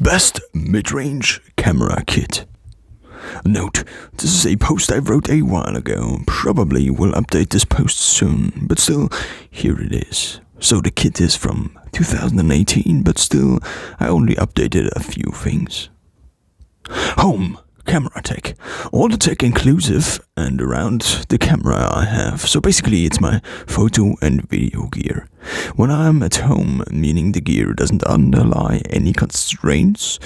Best mid-range camera kit. Note, this is a post I wrote a while ago. Probably will update this post soon, but still, here it is. So the kit is from 2018, but still, I only updated a few things. Home camera tech. All the tech inclusive and around the camera I have. So basically it's my photo and video gear. When I'm at home, meaning the gear doesn't underlie any constraints,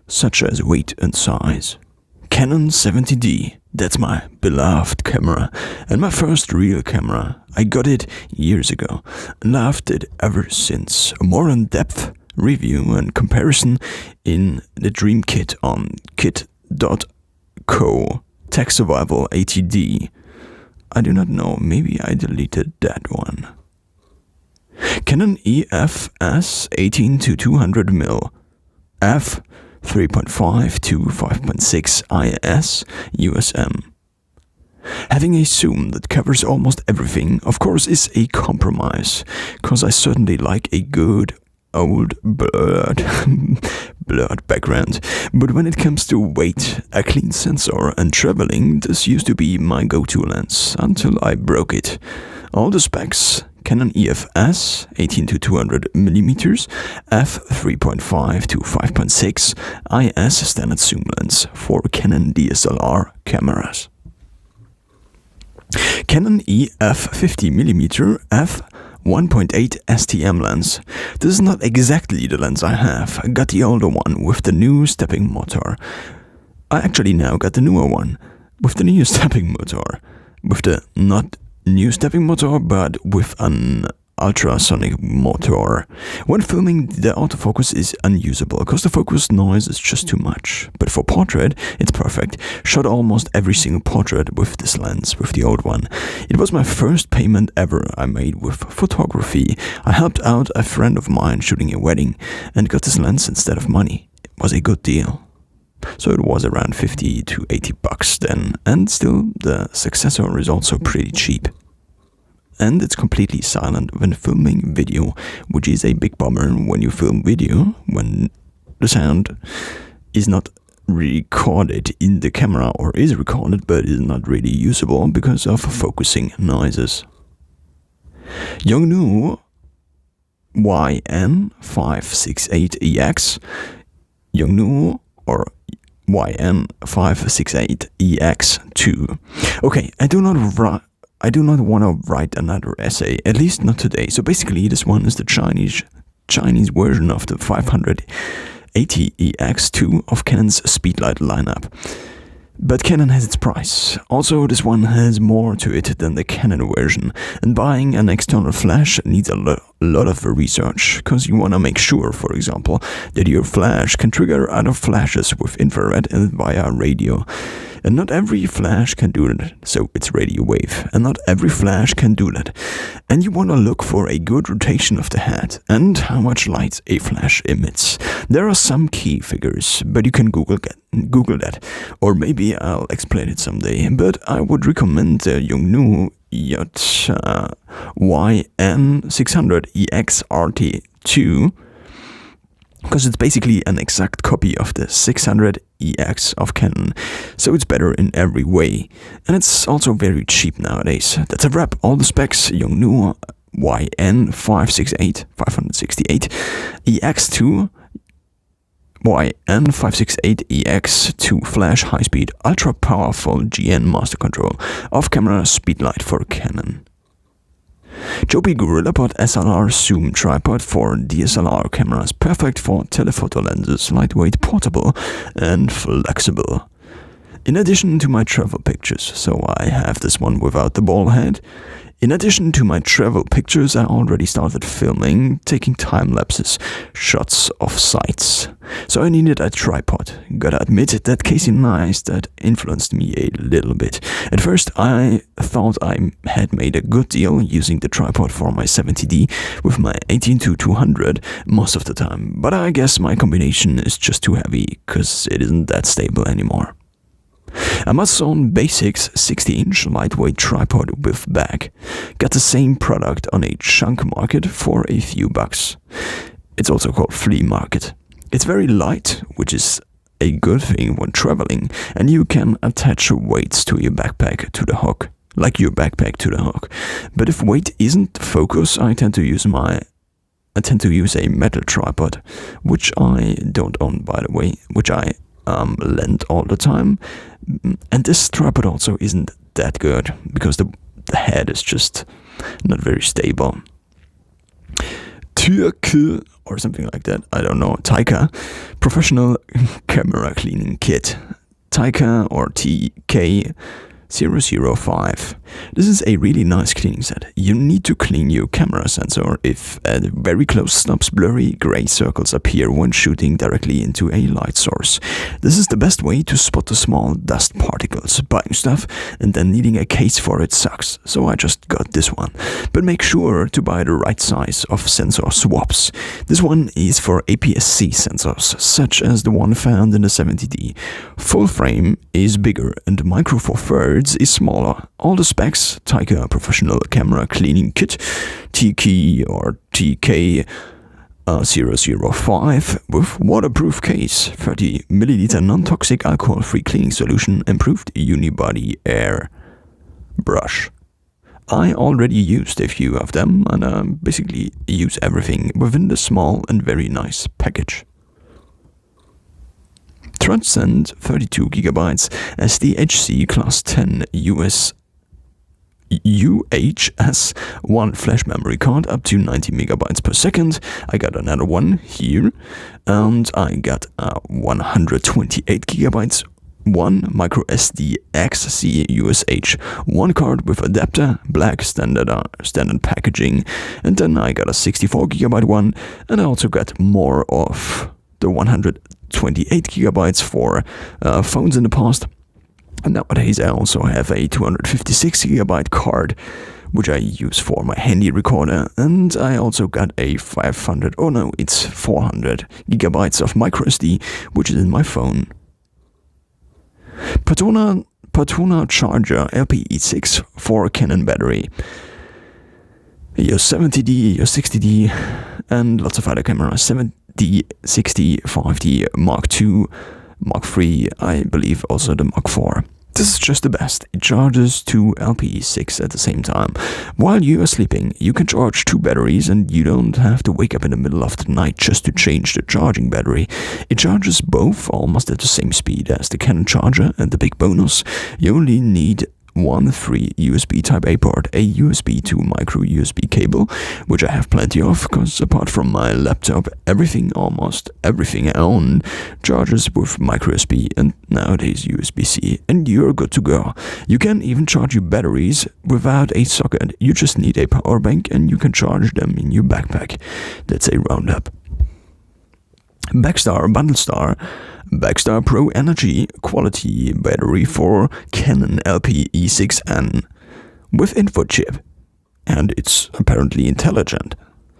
such as weight and size. Canon 70D, that's my beloved camera, and my first real camera. I got it years ago, and loved it ever since. A more in-depth review and comparison in the Dream Kit on kit.co. Tech Survival ATD. I do not know, maybe I deleted that one. Canon EF-S 18-200mm f 3.5 to 5.6 IS USM. Having a zoom that covers almost everything, of course, is a compromise, cause I certainly like a good old blurred background. But when it comes to weight, a clean sensor and traveling, this used to be my go-to lens until I broke it. All the specs: Canon EF-S 18-200mm f 3.5 to 5.6 IS standard zoom lens for Canon DSLR cameras. Canon EF 50mm f 1.8 STM lens. This is not exactly the lens I have. I got the older one with the new stepping motor. I actually now got the newer one with the new stepping motor. With the not new stepping motor, but with an ultrasonic motor. When filming, the autofocus is unusable because the focus noise is just too much. But for portrait, it's perfect. Shot almost every single portrait with this lens, with the old one. It was my first payment ever I made with photography. I helped out a friend of mine shooting a wedding and got this lens instead of money. It was a good deal. So it was around 50 to 80 bucks then, and still the successor is also pretty cheap. And it's completely silent when filming video, which is a big bummer when you film video, when the sound is not recorded in the camera, or is recorded but is not really usable because of focusing noises. Yongnuo YN568EX, Yongnuo or YN568EX2. Okay, I do not want to write another essay, at least not today. So basically, this one is the Chinese version of the 580EX2 of Canon's Speedlight lineup. But Canon has its price. Also, this one has more to it than the Canon version, and buying an external flash needs a lot of research, because you want to make sure, for example, that your flash can trigger other flashes with infrared and via radio. And not every flash can do that, so it's radio wave, and not every flash can do that. And you want to look for a good rotation of the head, and how much light a flash emits. There are some key figures, but you can Google that, or maybe I'll explain it someday. But I would recommend the Yongnuo YN600EX-RT2, because it's basically an exact copy of the 600EX of Canon, so it's better in every way. And it's also very cheap nowadays. That's a wrap. All the specs: Yongnuo YN568 EX2, YN568EX2 flash high-speed ultra-powerful GN master control off-camera speedlight for Canon. Joby GorillaPod SLR zoom tripod for DSLR cameras, perfect for telephoto lenses, lightweight, portable, and flexible. In addition to my travel pictures, so I have this one without the ball head. In addition to my travel pictures, I already started filming, taking time-lapses, shots of sights. So I needed a tripod. Gotta admit that Casey Neistat influenced me a little bit. At first, I thought I had made a good deal using the tripod for my 70D with my 18-200 most of the time. But I guess my combination is just too heavy, cause it isn't that stable anymore. Amazon Basics 60-inch lightweight tripod with bag. Got the same product on a chunk market for a few bucks. It's also called flea market. It's very light, which is a good thing when traveling, and you can attach weights to your backpack to the hook, like your backpack to the hook. But if weight isn't the focus, I tend to use a metal tripod, which I don't own, by the way, which I lend all the time. And this tripod also isn't that good because the head is just not very stable. Türke or something like that, I don't know. Taika professional camera cleaning kit. Taika or TK005. This is a really nice cleaning set. You need to clean your camera sensor if at very close stops blurry gray circles appear when shooting directly into a light source. This is the best way to spot the small dust particles. Buying stuff and then needing a case for it sucks, so I just got this one. But make sure to buy the right size of sensor swaps. This one is for APS-C sensors, such as the one found in the 70D. Full frame is bigger and micro four thirds is smaller. All the specs, Taika Professional Camera Cleaning Kit, TK or TK005 with waterproof case, 30 milliliter non-toxic alcohol-free cleaning solution, improved unibody air brush. I already used a few of them and basically use everything within the small and very nice package. Transcend 32GB SDHC Class 10 UHS 1 flash memory card up to 90 megabytes per second. I got another one here, and I got a 128 gigabytes one micro SD XC USH 1 card with adapter, black standard packaging, and then I got a 64 gigabyte one, and I also got more of the 128 gigabytes for phones in the past. And nowadays I also have a 256 gigabyte card, which I use for my handy recorder, and I also got a 400 gigabytes of micro SD, which is in my phone. Patona Charger LPE6 for Canon battery. Your 70D, your 60D, and lots of other cameras. 7D, 60, 5D, Mark II, Mark III, I believe also the Mark IV. This is just the best. It charges two LPE6 at the same time. While you are sleeping, you can charge two batteries and you don't have to wake up in the middle of the night just to change the charging battery. It charges both almost at the same speed as the Canon charger, and the big bonus, you only need one free USB Type-A port, a USB to micro USB cable, which I have plenty of, because apart from my laptop, almost everything I own charges with micro USB and nowadays USB-C, and you're good to go. You can even charge your batteries without a socket. You just need a power bank and you can charge them in your backpack. That's a roundup. Backstar Pro Energy Quality Battery for Canon LPE6N with info chip, and it's apparently intelligent.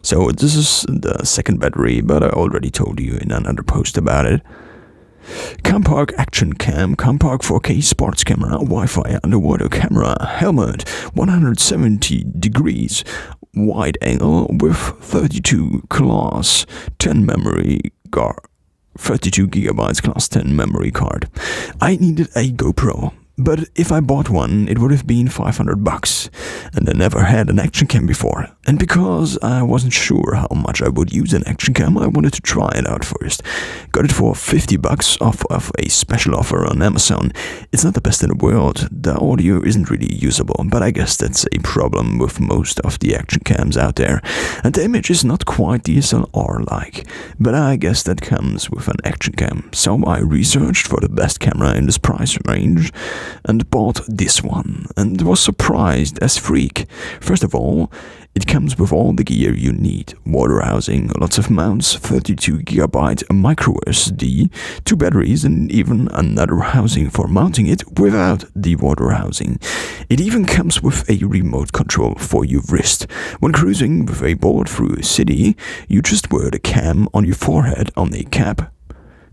So this is the second battery, but I already told you in another post about it. Campark Action Cam, Campark 4K sports camera, Wi-Fi underwater camera, helmet, 170 degrees, wide angle with 32 class 10 memory card. 32 gigabytes class 10 memory card. I needed a GoPro, but if I bought one, it would have been $500, and I never had an action cam before. And because I wasn't sure how much I would use an action cam, I wanted to try it out first. Got it for $50 off of a special offer on Amazon. It's not the best in the world. The audio isn't really usable, but I guess that's a problem with most of the action cams out there. And the image is not quite DSLR-like, but I guess that comes with an action cam. So I researched for the best camera in this price range and bought this one, and was surprised as freak. First of all, it comes with all the gear you need. Water housing, lots of mounts, 32 gigabyte micro SD, two batteries, and even another housing for mounting it without the water housing. It even comes with a remote control for your wrist. When cruising with a board through a city, you just wear the cam on your forehead on a cap,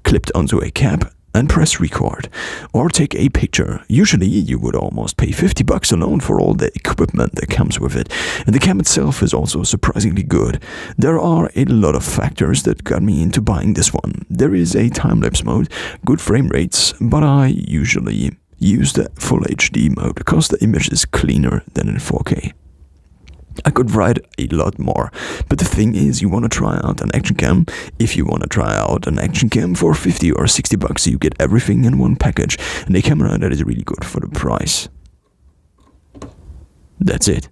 clipped onto a cap, and press record, or take a picture. Usually you would almost pay $50 alone for all the equipment that comes with it, and the cam itself is also surprisingly good. There are a lot of factors that got me into buying this one. There is a time-lapse mode, good frame rates, but I usually use the full HD mode because the image is cleaner than in 4K. I could write a lot more, but the thing is, you want to try out an action cam. If you want to try out an action cam for $50 or $60, you get everything in one package, and a camera that is really good for the price. That's it.